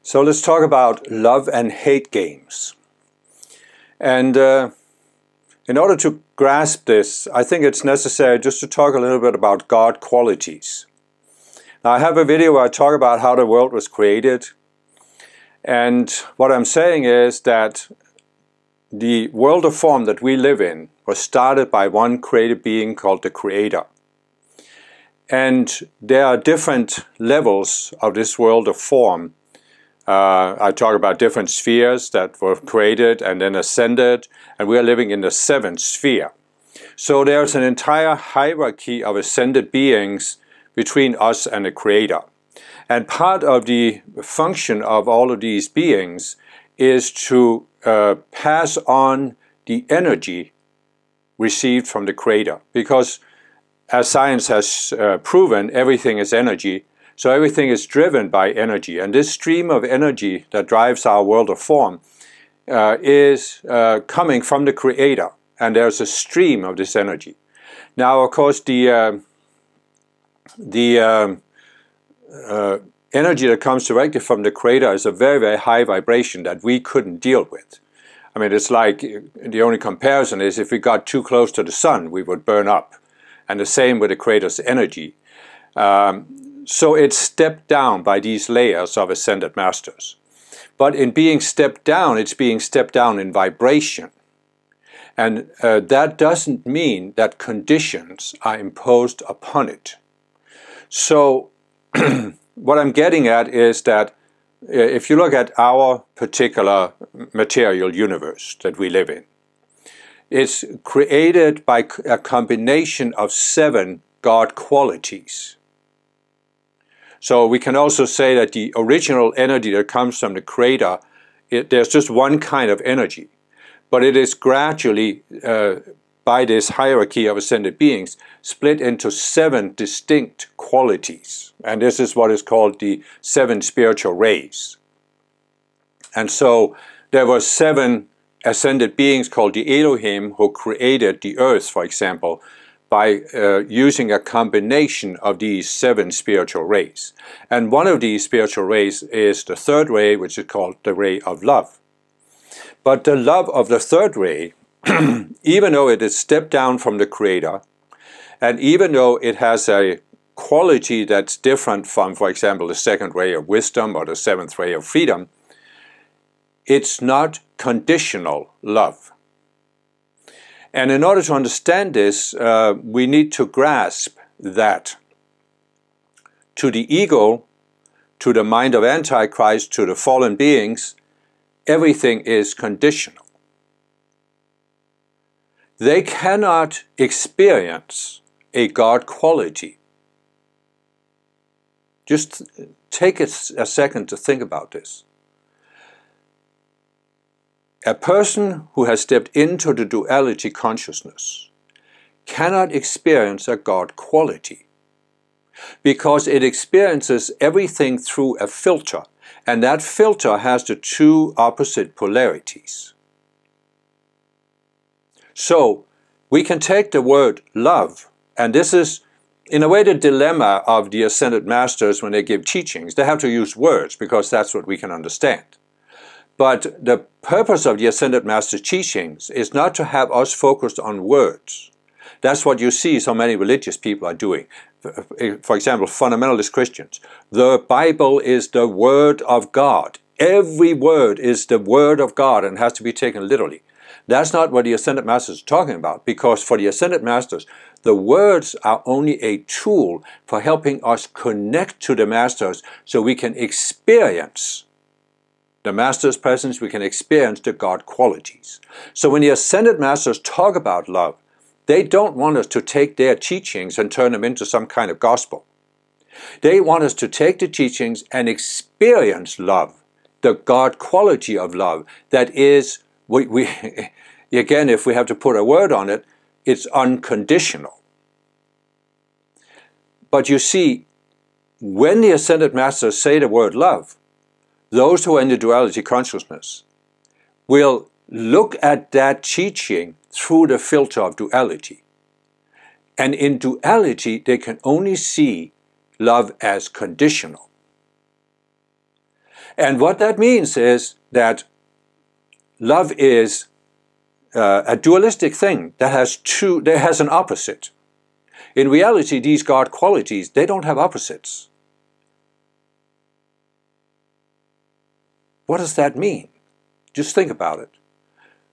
So let's talk about love and hate games. And in order to grasp this, I think it's necessary just to talk a little bit about God qualities. Now, I have a video where I talk about how the world was created. And what I'm saying is that the world of form that we live in was started by one created being called the Creator. And there are different levels of this world of form. I talk about different spheres that were created and then ascended, and we are living in the seventh sphere. So there's an entire hierarchy of ascended beings between us and the Creator. And part of the function of all of these beings is to pass on the energy received from the Creator. Because as science has proven, everything is energy. So everything is driven by energy, and this stream of energy that drives our world of form is coming from the Creator, and there's a stream of this energy. Now, of course, the energy that comes directly from the Creator is a very, very high vibration that we couldn't deal with. I mean, it's like the only comparison is if we got too close to the sun, we would burn up, and the same with the Creator's energy. So it's stepped down by these layers of ascended masters. But in being stepped down, it's being stepped down in vibration. And that doesn't mean that conditions are imposed upon it. So what I'm getting at is that if you look at our particular material universe that we live in, it's created by a combination of 7 God qualities. So we can also say that the original energy that comes from the Creator, there's just one kind of energy. But it is gradually, by this hierarchy of ascended beings, split into 7 distinct qualities. And this is what is called the 7 spiritual rays. And so there were 7 ascended beings called the Elohim who created the earth, for example, by using a combination of these 7 spiritual rays. And one of these spiritual rays is the 3rd ray, which is called the ray of love. But the love of the 3rd ray, even though it is stepped down from the Creator, and even though it has a quality that's different from, for example, the 2nd ray of wisdom or the 7th ray of freedom, it's not conditional love. And in order to understand this, we need to grasp that to the ego, to the mind of Antichrist, to the fallen beings, everything is conditional. They cannot experience a God quality. Just take a second to think about this. A person who has stepped into the duality consciousness cannot experience a God quality because it experiences everything through a filter, and that filter has the 2 opposite polarities. So we can take the word love, and this is in a way the dilemma of the Ascended Masters when they give teachings. They have to use words because that's what we can understand. But the purpose of the Ascended Master's teachings is not to have us focused on words. That's what you see so many religious people are doing. For example, fundamentalist Christians. The Bible is the Word of God. Every word is the Word of God and has to be taken literally. That's not what the Ascended Masters are talking about, because for the Ascended Masters, the words are only a tool for helping us connect to the Masters so we can experience the Master's presence, we can experience the God qualities. So when the Ascended Masters talk about love, they don't want us to take their teachings and turn them into some kind of gospel. They want us to take the teachings and experience love, the God quality of love that is, again, if we have to put a word on it, it's unconditional. But you see, when the Ascended Masters say the word love, those who are in the duality consciousness will look at that teaching through the filter of duality. And in duality, they can only see love as conditional. And what that means is that love is a dualistic thing that has an opposite. In reality, these God qualities, they don't have opposites. What does that mean? Just think about it.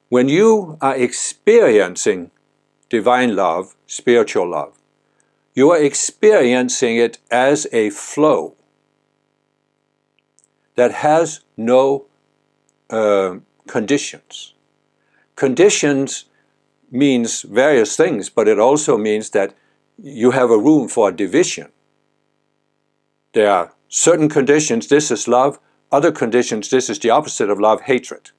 When you are experiencing divine love, spiritual love, you are experiencing it as a flow that has no conditions. Conditions means various things, but it also means that you have a room for division. There are certain conditions, this is love. Other conditions, this is the opposite of love, hatred.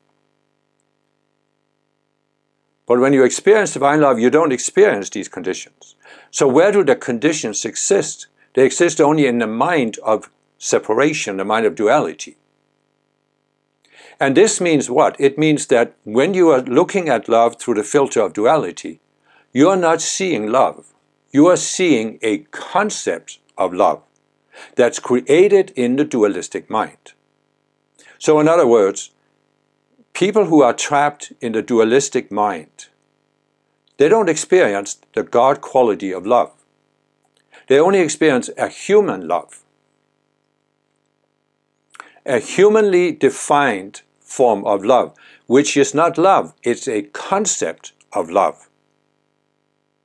But when you experience divine love, you don't experience these conditions. So where do the conditions exist? They exist only in the mind of separation, the mind of duality. And this means what? It means that when you are looking at love through the filter of duality, you are not seeing love. You are seeing a concept of love that's created in the dualistic mind. So in other words, people who are trapped in the dualistic mind, they don't experience the God quality of love. They only experience a human love. A humanly defined form of love, which is not love, it's a concept of love.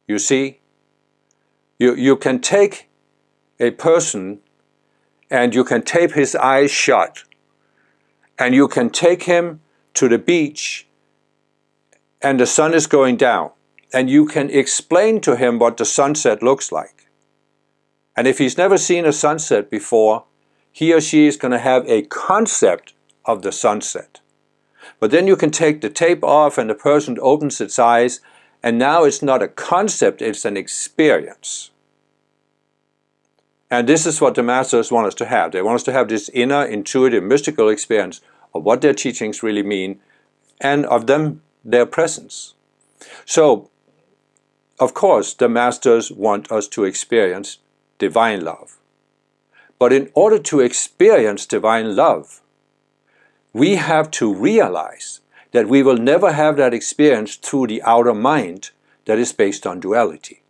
You see, you can take a person and you can tape his eyes shut, and you can take him to the beach and the sun is going down, and you can explain to him what the sunset looks like. And if he's never seen a sunset before, he or she is going to have a concept of the sunset. But then you can take the tape off and the person opens its eyes, and now it's not a concept, it's an experience. And this is what the masters want us to have. They want us to have this inner, intuitive, mystical experience of what their teachings really mean, and of their presence. So, of course, the masters want us to experience divine love. But in order to experience divine love, we have to realize that we will never have that experience through the outer mind that is based on duality.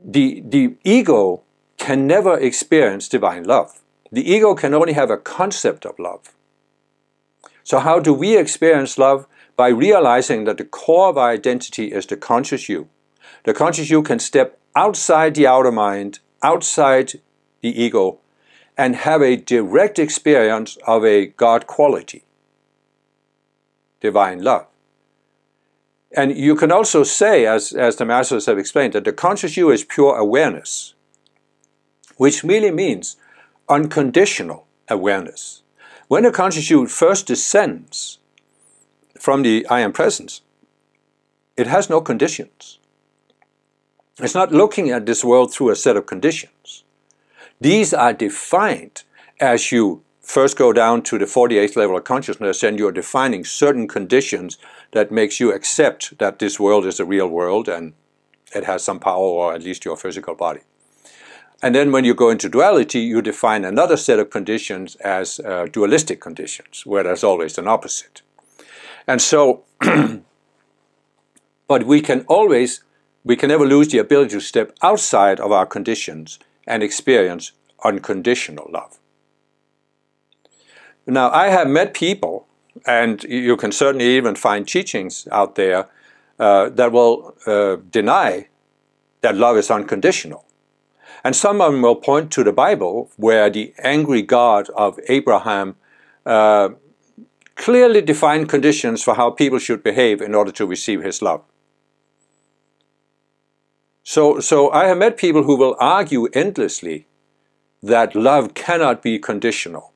The ego can never experience divine love. The ego can only have a concept of love. So how do we experience love? By realizing that the core of our identity is the conscious you. The conscious you can step outside the outer mind, outside the ego, and have a direct experience of a God quality, divine love. And you can also say, as the masters have explained, that the conscious you is pure awareness, which really means unconditional awareness. When the conscious you first descends from the I am presence, it has no conditions. It's not looking at this world through a set of conditions. These are defined as you first go down to the 48th level of consciousness, and you're defining certain conditions that makes you accept that this world is a real world and it has some power, or at least your physical body. And then when you go into duality, you define another set of conditions as dualistic conditions, where there's always an opposite. And so, but we can never lose the ability to step outside of our conditions and experience unconditional love. Now, I have met people, and you can certainly even find teachings out there that will deny that love is unconditional. And some of them will point to the Bible, where the angry God of Abraham clearly defined conditions for how people should behave in order to receive his love. So I have met people who will argue endlessly that love cannot be conditional,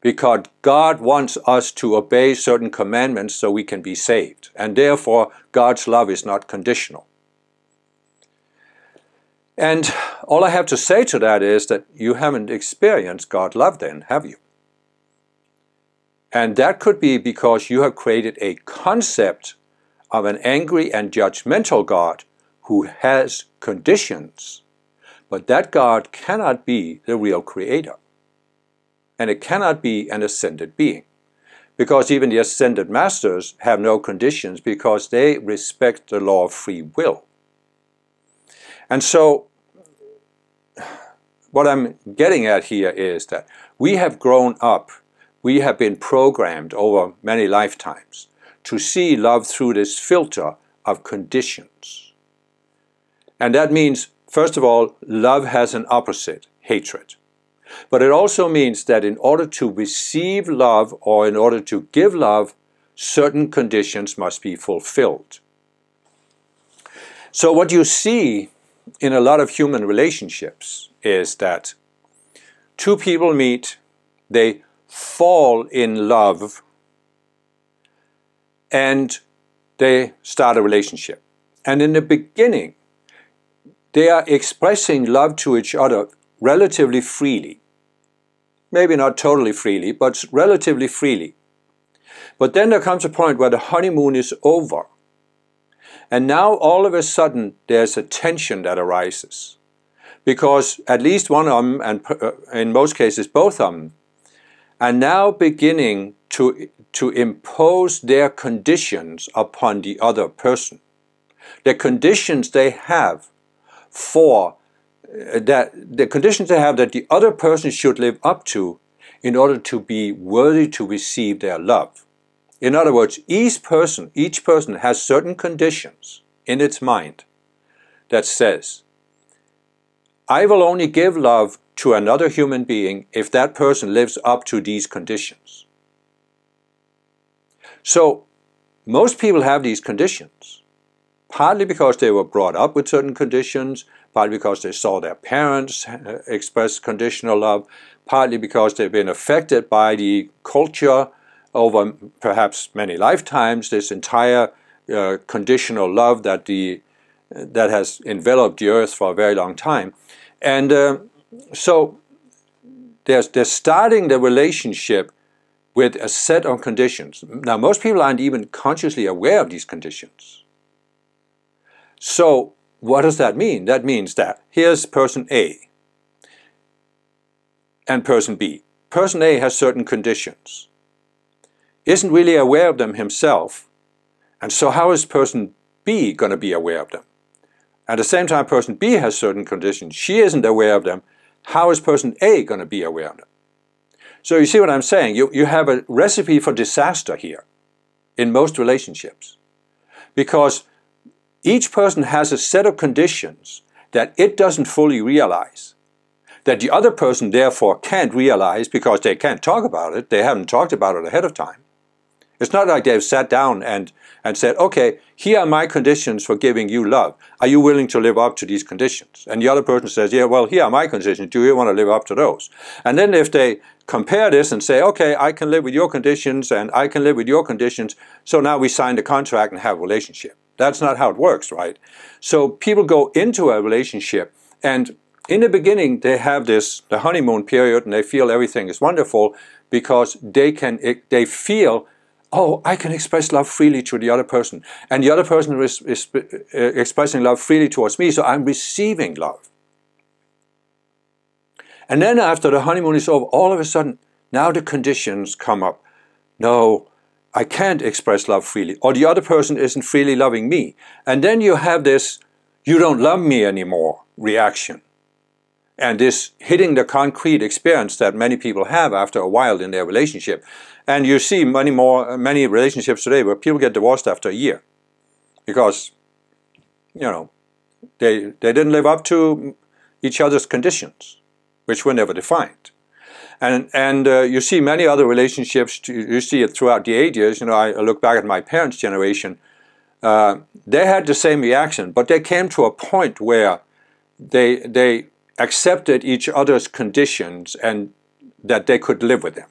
because God wants us to obey certain commandments so we can be saved, and therefore God's love is not conditional. And all I have to say to that is that you haven't experienced God's love then, have you? And that could be because you have created a concept of an angry and judgmental God who has conditions, but that God cannot be the real creator. and it cannot be an ascended being. Because even the ascended masters have no conditions because they respect the law of free will. And so, what I'm getting at here is that we have grown up, we have been programmed over many lifetimes to see love through this filter of conditions. And that means, first of all, love has an opposite, hatred. But it also means that in order to receive love or in order to give love, certain conditions must be fulfilled. So what you see in a lot of human relationships is that two people meet, they fall in love, and they start a relationship. And in the beginning, they are expressing love to each other relatively freely. Maybe not totally freely, but relatively freely. But then there comes a point where the honeymoon is over. And now all of a sudden there's a tension that arises. Because at least one of them, and in most cases both of them, are now beginning to impose their conditions upon the other person. The conditions they have for the conditions they have that the other person should live up to in order to be worthy to receive their love. In other words, each person has certain conditions in its mind that says, I will only give love to another human being if that person lives up to these conditions. So, most people have these conditions, partly because they were brought up with certain conditions, partly because they saw their parents express conditional love, partly because they've been affected by the culture over perhaps many lifetimes, this entire conditional love that has enveloped the earth for a very long time. And so they're starting the relationship with a set of conditions. Now, most people aren't even consciously aware of these conditions. So, what does that mean? That means that here's person A and person B. Person A has certain conditions, isn't really aware of them himself, and so how is person B going to be aware of them? At the same time, person B has certain conditions, she isn't aware of them, how is person A going to be aware of them? So you see what I'm saying? You have a recipe for disaster here in most relationships, because each person has a set of conditions that it doesn't fully realize, that the other person therefore can't realize because they can't talk about it, they haven't talked about it ahead of time. It's not like they've sat down and said, okay, here are my conditions for giving you love. Are you willing to live up to these conditions? And the other person says, yeah, well, here are my conditions. Do you want to live up to those? And then if they compare this and say, okay, I can live with your conditions and I can live with your conditions, so now we sign the contract and have a relationship. That's not how it works, right? So people go into a relationship, and in the beginning they have the honeymoon period, and they feel everything is wonderful because they feel, oh, I can express love freely to the other person, and the other person is expressing love freely towards me, so I'm receiving love. And then after the honeymoon is over, all of a sudden, now the conditions come up. No, I can't express love freely, or the other person isn't freely loving me. And then you have this, you don't love me anymore reaction. And this hitting the concrete experience that many people have after a while in their relationship. And you see many relationships today where people get divorced after a year. Because, you know, they didn't live up to each other's conditions, which were never defined. And you see many other relationships, you see it throughout the ages. You know, I look back at my parents' generation, they had the same reaction, but they came to a point where they accepted each other's conditions and that they could live with them.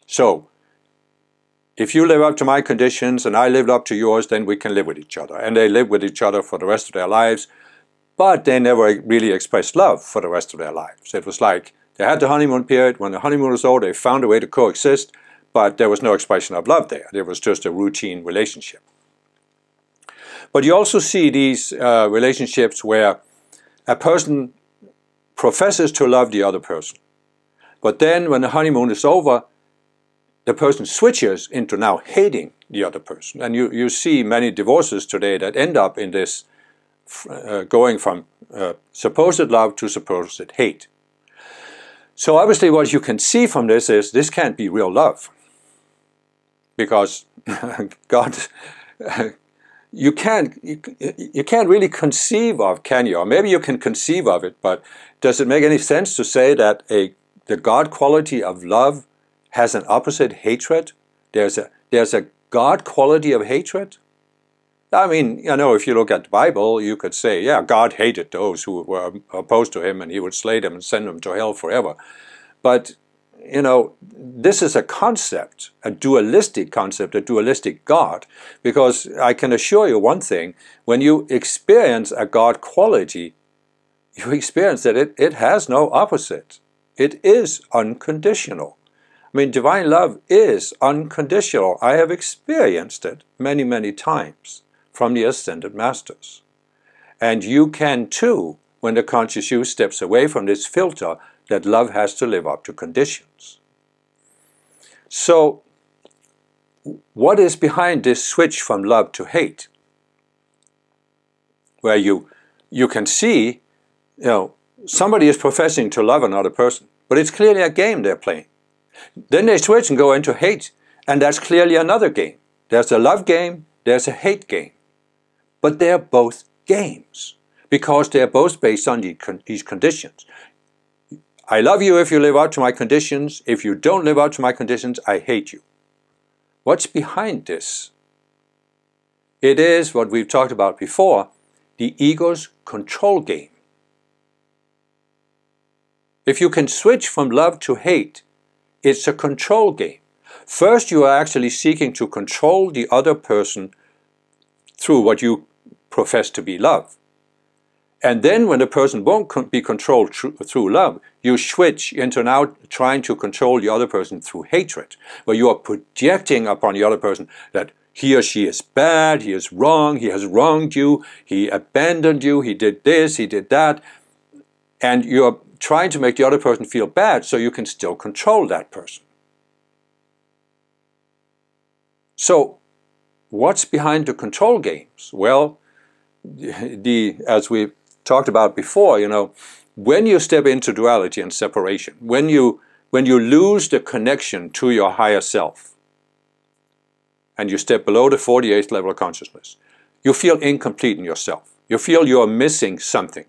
So, if you live up to my conditions and I live up to yours, then we can live with each other. And they lived with each other for the rest of their lives, but they never really expressed love for the rest of their lives. It was like, they had the honeymoon period. When the honeymoon was over, they found a way to coexist, but there was no expression of love there. It was just a routine relationship. But you also see these relationships where a person professes to love the other person. But then when the honeymoon is over, the person switches into now hating the other person. And you see many divorces today that end up in this going from supposed love to supposed hate. So obviously what you can see from this can't be real love. Because God, you can't really conceive of, can you? Or maybe you can conceive of it, but does it make any sense to say that the God quality of love has an opposite, hatred? There's a God quality of hatred? I mean, you know, if you look at the Bible, you could say, yeah, God hated those who were opposed to him, and he would slay them and send them to hell forever. But, you know, this is a concept, a dualistic concept, a dualistic God, because I can assure you one thing: when you experience a God quality, you experience that it has no opposite. It is unconditional. I mean, divine love is unconditional. I have experienced it many, many times from the Ascended Masters. And you can too, when the conscious you steps away from this filter that love has to live up to conditions. So, what is behind this switch from love to hate? Where you can see, you know, somebody is professing to love another person, but it's clearly a game they're playing. Then they switch and go into hate, and that's clearly another game. There's a love game, there's a hate game. But they're both games, because they're both based on these conditions. I love you if you live up to my conditions. If you don't live up to my conditions, I hate you. What's behind this? It is what we've talked about before, the ego's control game. If you can switch from love to hate, it's a control game. First, you are actually seeking to control the other person through what you profess to be love. And then when the person won't be controlled through love, you switch into now trying to control the other person through hatred, where you are projecting upon the other person that he or she is bad, he is wrong, he has wronged you, he abandoned you, he did this, he did that. And you're trying to make the other person feel bad so you can still control that person. So, what's behind the control games? Well, as we've talked about before, you know, when you step into duality and separation, when you lose the connection to your higher self, and you step below the 48th level of consciousness, you feel incomplete in yourself. You feel you are missing something.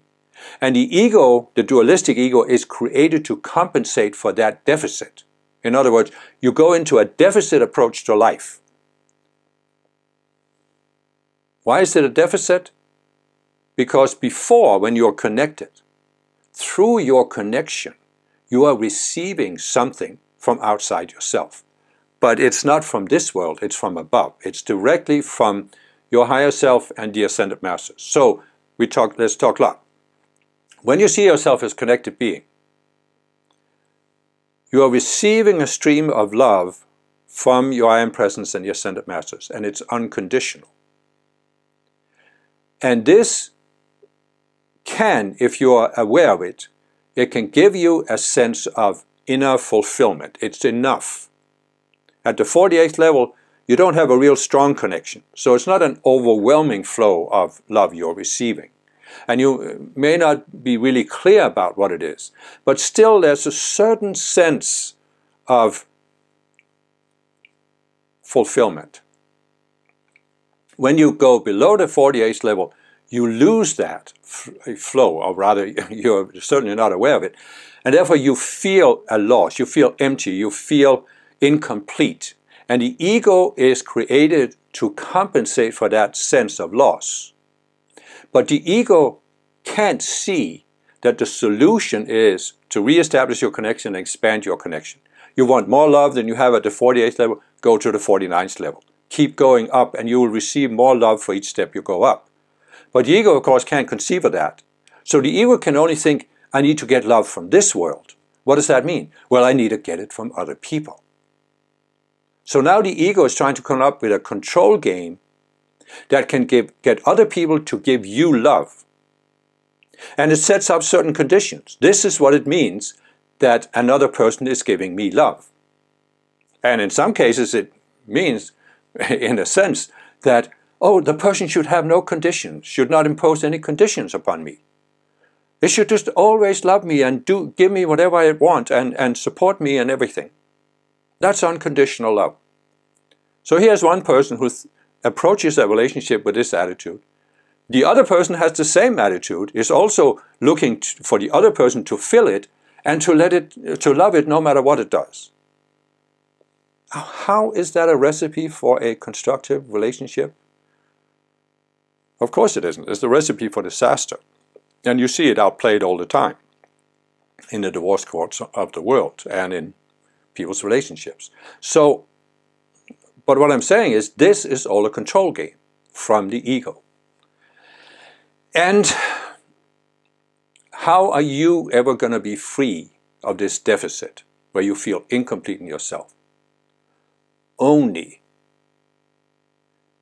And the ego, the dualistic ego, is created to compensate for that deficit. In other words, you go into a deficit approach to life. Why is it a deficit? Because before, when you're connected, through your connection, you are receiving something from outside yourself. But it's not from this world, it's from above. It's directly from your higher self and the Ascended Masters. So, let's talk love. When you see yourself as connected being, you are receiving a stream of love from your I Am Presence and the Ascended Masters, and it's unconditional. And this can, if you are aware of it, it can give you a sense of inner fulfillment. It's enough. At the 48th level, you don't have a real strong connection, so it's not an overwhelming flow of love you're receiving. And you may not be really clear about what it is, but still there's a certain sense of fulfillment. When you go below the 48th level, you lose that flow, or rather, you're certainly not aware of it, and therefore you feel a loss, you feel empty, you feel incomplete. And the ego is created to compensate for that sense of loss. But the ego can't see that the solution is to reestablish your connection and expand your connection. You want more love than you have at the 48th level, go to the 49th level. Keep going up and you will receive more love for each step you go up. But the ego, of course, can't conceive of that. So the ego can only think, I need to get love from this world. What does that mean? Well, I need to get it from other people. So now the ego is trying to come up with a control game that can get other people to give you love. And it sets up certain conditions. This is what it means that another person is giving me love. And in some cases it means, in a sense, that, oh, the person should have no conditions, should not impose any conditions upon me. They should just always love me and give me whatever I want and support me and everything. That's unconditional love. So here's one person who approaches a relationship with this attitude. The other person has the same attitude, is also looking for the other person to fill it and to love it no matter what it does. How is that a recipe for a constructive relationship? Of course it isn't. It's the recipe for disaster. And you see it outplayed all the time in the divorce courts of the world and in people's relationships. So, but what I'm saying is this is all a control game from the ego. And how are you ever going to be free of this deficit where you feel incomplete in yourself? Only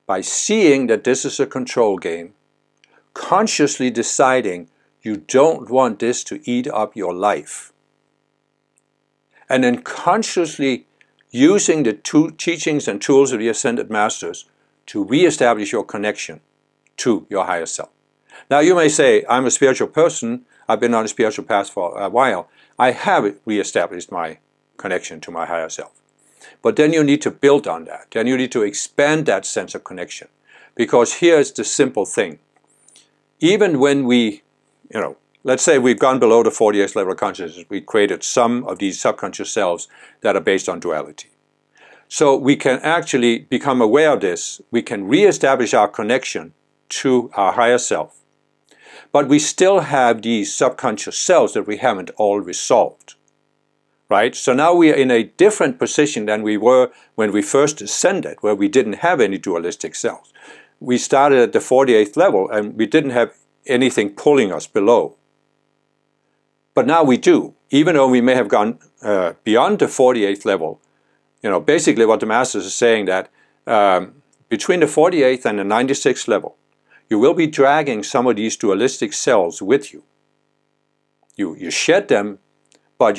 by seeing that this is a control game, consciously deciding you don't want this to eat up your life, and then consciously using the teachings and tools of the Ascended Masters to reestablish your connection to your higher self. Now you may say, I'm a spiritual person, I've been on a spiritual path for a while, I have reestablished my connection to my higher self. But then you need to build on that, then you need to expand that sense of connection. Because here's the simple thing. Even when we, let's say we've gone below the 48th level of consciousness, we created some of these subconscious selves that are based on duality. So we can actually become aware of this, we can reestablish our connection to our higher self. But we still have these subconscious selves that we haven't all resolved. Right? So now we are in a different position than we were when we first ascended, where we didn't have any dualistic selves. We started at the 48th level and we didn't have anything pulling us below. But now we do, even though we may have gone beyond the 48th level. Basically what the Masters are saying that between the 48th and the 96th level, you will be dragging some of these dualistic cells with you. You shed them, but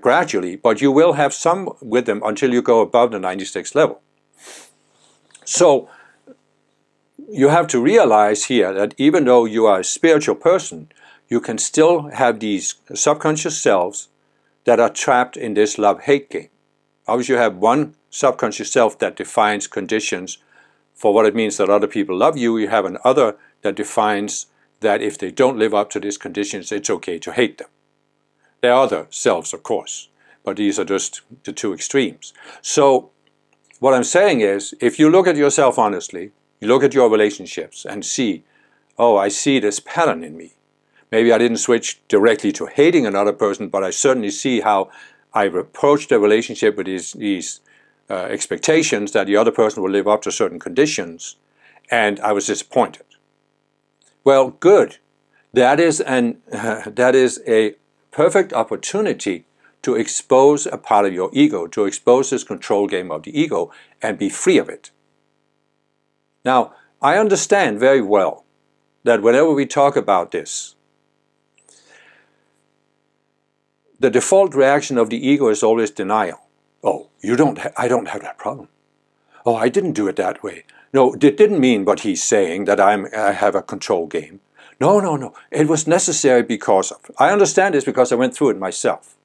gradually, but you will have some with them until you go above the 96th level. So you have to realize here that even though you are a spiritual person, you can still have these subconscious selves that are trapped in this love-hate game. Obviously you have one subconscious self that defines conditions for what it means that other people love you. You have another that defines that if they don't live up to these conditions, it's okay to hate them. There are other selves, of course, but these are just the two extremes. So what I'm saying is, if you look at yourself honestly, you look at your relationships and see, oh, I see this pattern in me. Maybe I didn't switch directly to hating another person, but I certainly see how I've approached a relationship with these expectations that the other person will live up to certain conditions, and I was disappointed. Well, good. That is a perfect opportunity to expose a part of your ego, to expose this control game of the ego and be free of it. Now, I understand very well that whenever we talk about this, the default reaction of the ego is always denial. Oh, I don't have that problem. Oh, I didn't do it that way. No, it didn't mean what he's saying, that I have a control game. No. It was necessary because of. I understand this because I went through it myself.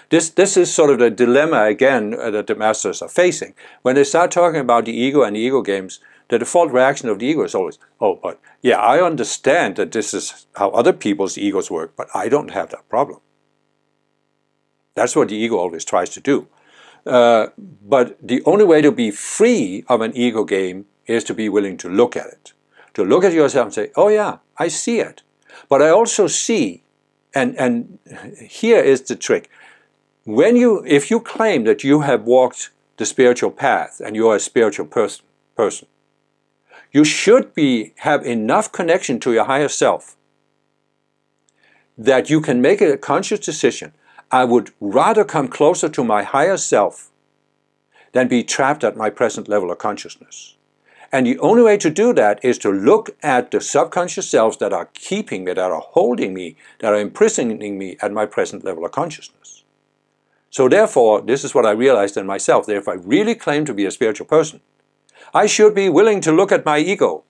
This is sort of the dilemma again that the Masters are facing. When they start talking about the ego and the ego games, the default reaction of the ego is always, oh, but yeah, I understand that this is how other people's egos work, but I don't have that problem. That's what the ego always tries to do. But the only way to be free of an ego game is to be willing to look at it. To look at yourself and say, oh yeah, I see it. But I also see, and here is the trick. If you claim that you have walked the spiritual path and you are a spiritual person, you should have enough connection to your higher self that you can make a conscious decision. I would rather come closer to my higher self than be trapped at my present level of consciousness. And the only way to do that is to look at the subconscious selves that are keeping me, that are holding me, that are imprisoning me at my present level of consciousness. So therefore, this is what I realized in myself, that if I really claim to be a spiritual person, I should be willing to look at my ego.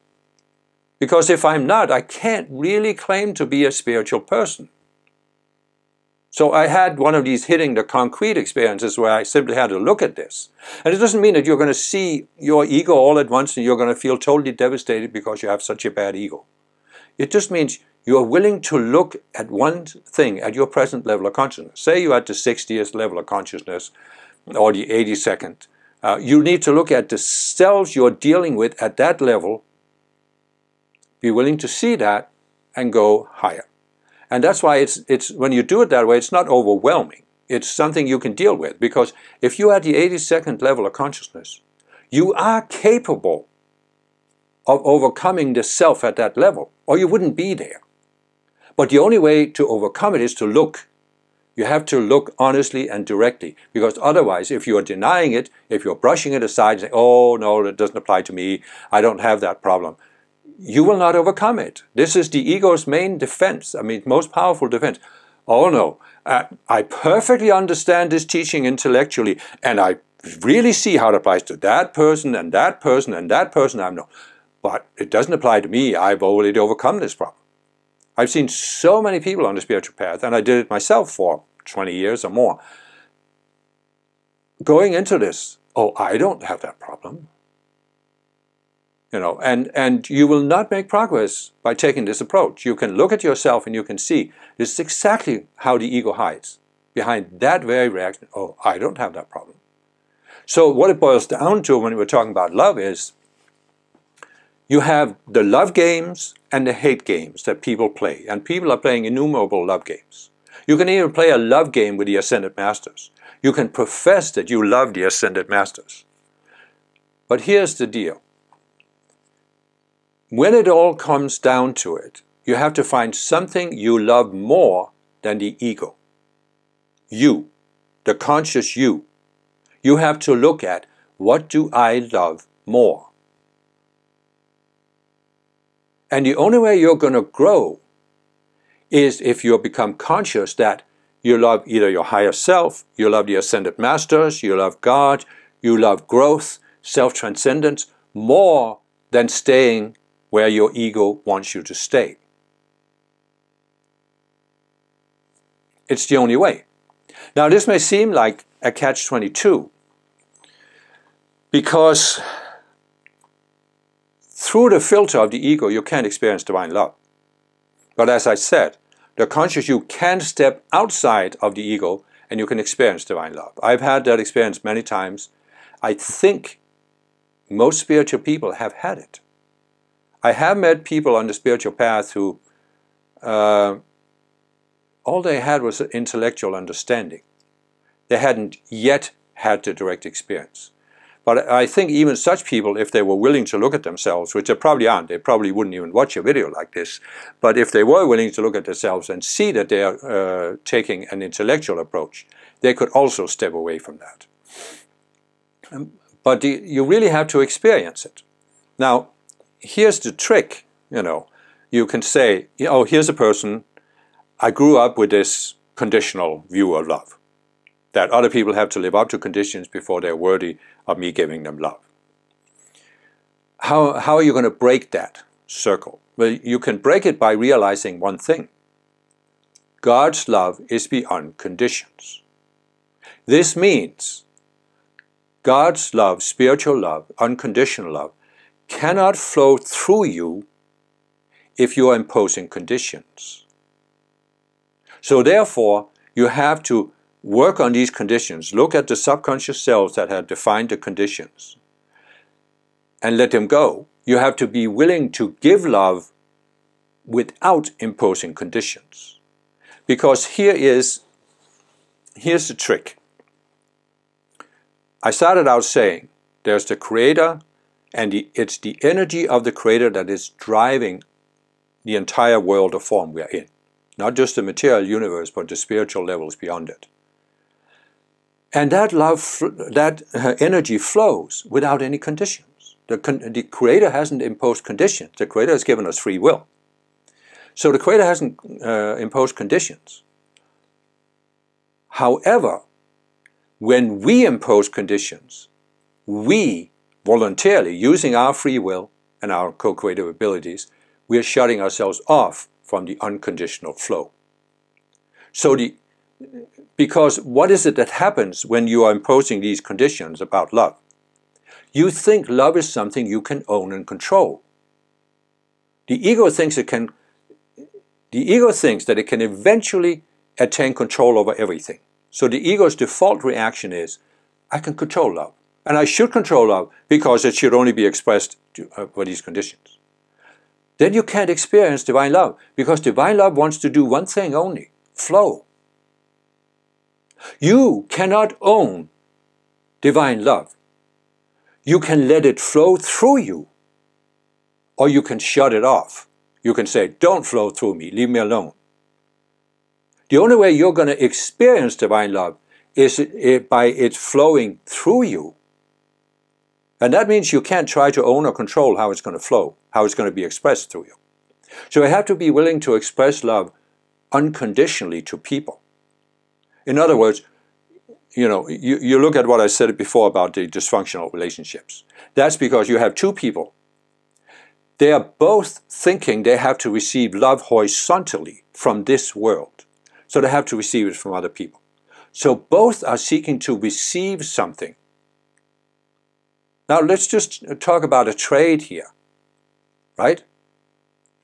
Because if I'm not, I can't really claim to be a spiritual person. So I had one of these hitting the concrete experiences where I simply had to look at this. And it doesn't mean that you're going to see your ego all at once and you're going to feel totally devastated because you have such a bad ego. It just means you are willing to look at one thing at your present level of consciousness. Say you're at the 60th level of consciousness or the 82nd. You need to look at the selves you're dealing with at that level, be willing to see that, and go higher. And that's why it's when you do it that way, it's not overwhelming. It's something you can deal with. Because if you're at the 82nd level of consciousness, you are capable of overcoming the self at that level, or you wouldn't be there. But the only way to overcome it is to look. You have to look honestly and directly. Because otherwise, if you are denying it, if you're brushing it aside, saying, oh, no, that doesn't apply to me, I don't have that problem, you will not overcome it. This is the ego's main defense, most powerful defense. Oh no, I perfectly understand this teaching intellectually, and I really see how it applies to that person and that person and that person I know. But it doesn't apply to me. I've already overcome this problem. I've seen so many people on the spiritual path, and I did it myself for 20 years or more. Going into this, oh, I don't have that problem. And you will not make progress by taking this approach. You can look at yourself and you can see this is exactly how the ego hides. Behind that very reaction, oh, I don't have that problem. So what it boils down to when we're talking about love is you have the love games and the hate games that people play. And people are playing innumerable love games. You can even play a love game with the Ascended Masters. You can profess that you love the Ascended Masters. But here's the deal. When it all comes down to it, you have to find something you love more than the ego. You, the conscious you. You have to look at, what do I love more? And the only way you're going to grow is if you become conscious that you love either your higher self, you love the Ascended Masters, you love God, you love growth, self-transcendence, more than staying where your ego wants you to stay. It's the only way. Now this may seem like a catch-22 because through the filter of the ego you can't experience divine love. But as I said, the conscious you can step outside of the ego and you can experience divine love. I've had that experience many times. I think most spiritual people have had it. I have met people on the spiritual path who all they had was intellectual understanding. They hadn't yet had the direct experience. But I think even such people, if they were willing to look at themselves, which they probably aren't, they probably wouldn't even watch a video like this, but if they were willing to look at themselves and see that they are taking an intellectual approach, they could also step away from that. But you really have to experience it. Now, here's the trick, You can say, oh, here's a person, I grew up with this conditional view of love, that other people have to live up to conditions before they're worthy of me giving them love. How are you going to break that circle? Well, you can break it by realizing one thing. God's love is beyond conditions. This means God's love, spiritual love, unconditional love, cannot flow through you if you are imposing conditions. So therefore, you have to work on these conditions. Look at the subconscious selves that have defined the conditions and let them go. You have to be willing to give love without imposing conditions. Because here's the trick. I started out saying there's the Creator, and it's the energy of the Creator that is driving the entire world of form we are in. Not just the material universe, but the spiritual levels beyond it. And that love, that energy flows without any conditions. The Creator hasn't imposed conditions. The Creator has given us free will. So the Creator hasn't imposed conditions. However, when we impose conditions, we voluntarily, using our free will and our co-creative abilities, we are shutting ourselves off from the unconditional flow. So because what is it that happens when you are imposing these conditions about love? You think love is something you can own and control. The ego thinks that it can eventually attain control over everything. So the ego's default reaction is, I can control love. And I should control love because it should only be expressed for these conditions. Then you can't experience divine love because divine love wants to do one thing only, flow. You cannot own divine love. You can let it flow through you, or you can shut it off. You can say, don't flow through me, leave me alone. The only way you're going to experience divine love is by it flowing through you. And that means you can't try to own or control how it's going to flow, how it's going to be expressed through you. So you have to be willing to express love unconditionally to people. In other words, you look at what I said before about the dysfunctional relationships. That's because you have two people. They are both thinking they have to receive love horizontally from this world. So they have to receive it from other people. So both are seeking to receive something. Now let's just talk about a trade here, right?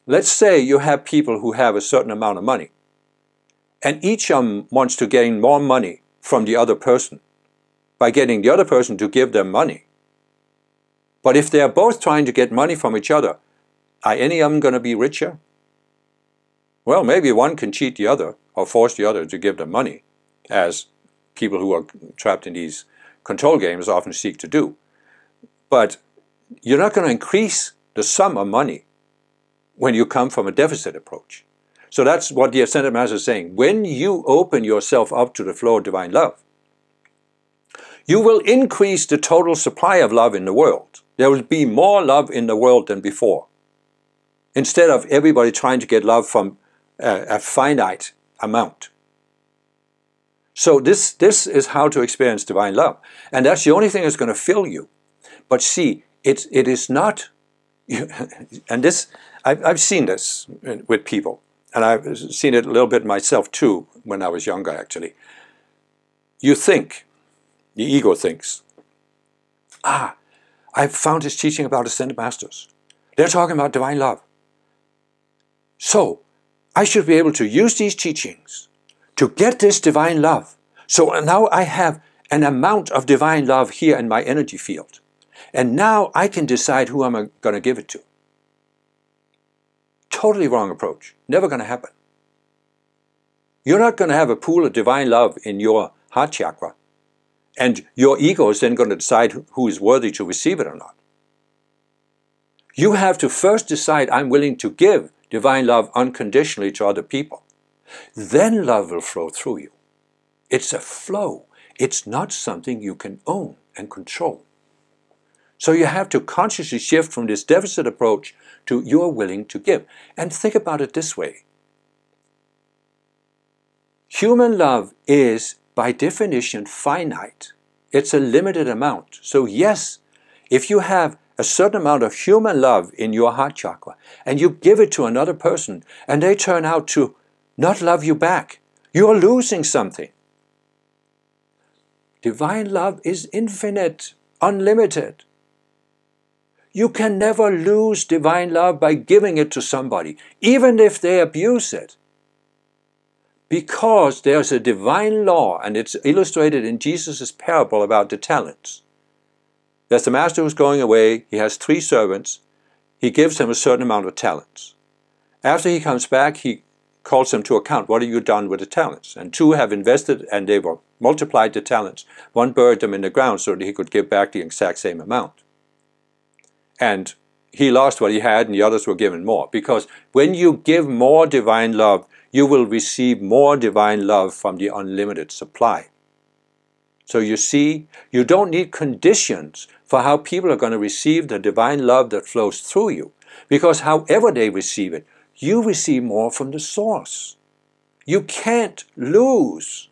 Let's say you have people who have a certain amount of money, and each of them wants to gain more money from the other person by getting the other person to give them money. But if they are both trying to get money from each other, are any of them going to be richer? Well, maybe one can cheat the other or force the other to give them money, as people who are trapped in these control games often seek to do. But you're not going to increase the sum of money when you come from a deficit approach. So that's what the Ascended Master is saying. When you open yourself up to the flow of divine love, you will increase the total supply of love in the world. There will be more love in the world than before. Instead of everybody trying to get love from a finite amount. So this is how to experience divine love. And that's the only thing that's going to fill you. But see, it is not, and this, I've seen this with people, and I've seen it a little bit myself too when I was younger actually. You think, the ego thinks, I've found this teaching about Ascended Masters. They're talking about divine love. So, I should be able to use these teachings to get this divine love. So now I have an amount of divine love here in my energy field. And now I can decide who I'm going to give it to. Totally wrong approach. Never going to happen. You're not going to have a pool of divine love in your heart chakra. And your ego is then going to decide who is worthy to receive it or not. You have to first decide, I'm willing to give divine love unconditionally to other people. Then love will flow through you. It's a flow. It's not something you can own and control. So you have to consciously shift from this deficit approach to you're willing to give. And think about it this way. Human love is, by definition, finite. It's a limited amount. So yes, if you have a certain amount of human love in your heart chakra, and you give it to another person, and they turn out to not love you back, you're losing something. Divine love is infinite, unlimited. You can never lose divine love by giving it to somebody, even if they abuse it. Because there's a divine law, and it's illustrated in Jesus' parable about the talents. There's the master who's going away, he has 3 servants, he gives them a certain amount of talents. After he comes back, he calls them to account, what have you done with the talents? And 2 have invested and they were multiplied the talents. 1 buried them in the ground so that he could give back the exact same amount. And he lost what he had and the others were given more. Because when you give more divine love, you will receive more divine love from the unlimited supply. So you see, you don't need conditions for how people are going to receive the divine love that flows through you. Because however they receive it, you receive more from the source. You can't lose.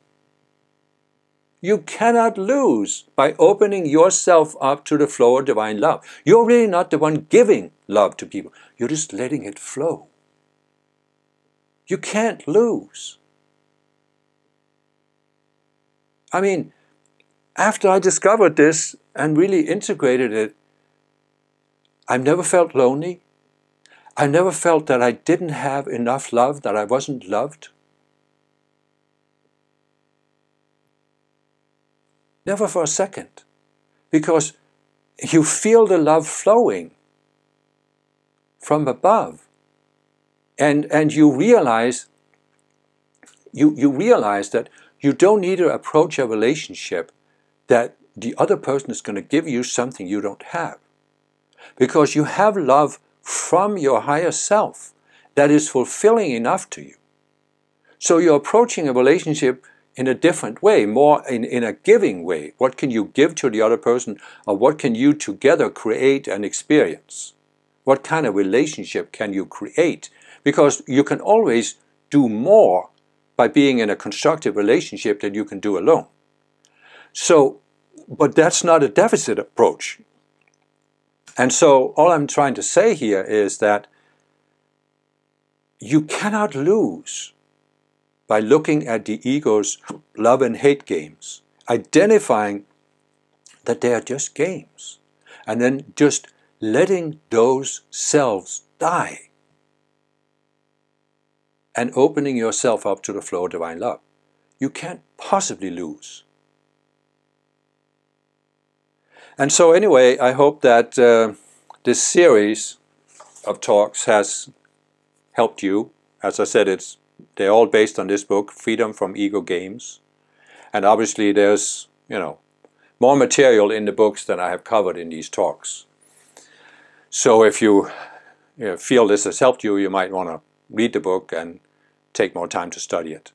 You cannot lose by opening yourself up to the flow of divine love. You're really not the one giving love to people. You're just letting it flow. You can't lose. I mean, after I discovered this and really integrated it, I've never felt lonely. I never felt that I didn't have enough love, that I wasn't loved. Never for a second. Because you feel the love flowing from above. And you realize that you don't need to approach a relationship that the other person is going to give you something you don't have. Because you have love from your higher self that is fulfilling enough to you. So you're approaching a relationship in a different way, more in a giving way. What can you give to the other person, or what can you together create and experience? What kind of relationship can you create? Because you can always do more by being in a constructive relationship than you can do alone. So, but that's not a deficit approach. And so all I'm trying to say here is that you cannot lose by looking at the ego's love and hate games, identifying that they are just games, and then just letting those selves die and opening yourself up to the flow of divine love. You can't possibly lose. And so anyway, I hope that this series of talks has helped you. As I said, they're all based on this book, Freedom from Ego Games. And obviously there's, more material in the books than I have covered in these talks. So if you feel this has helped you, you might want to read the book and take more time to study it.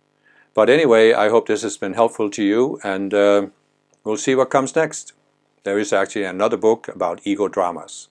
But anyway, I hope this has been helpful to you, and we'll see what comes next. There is actually another book about ego dramas.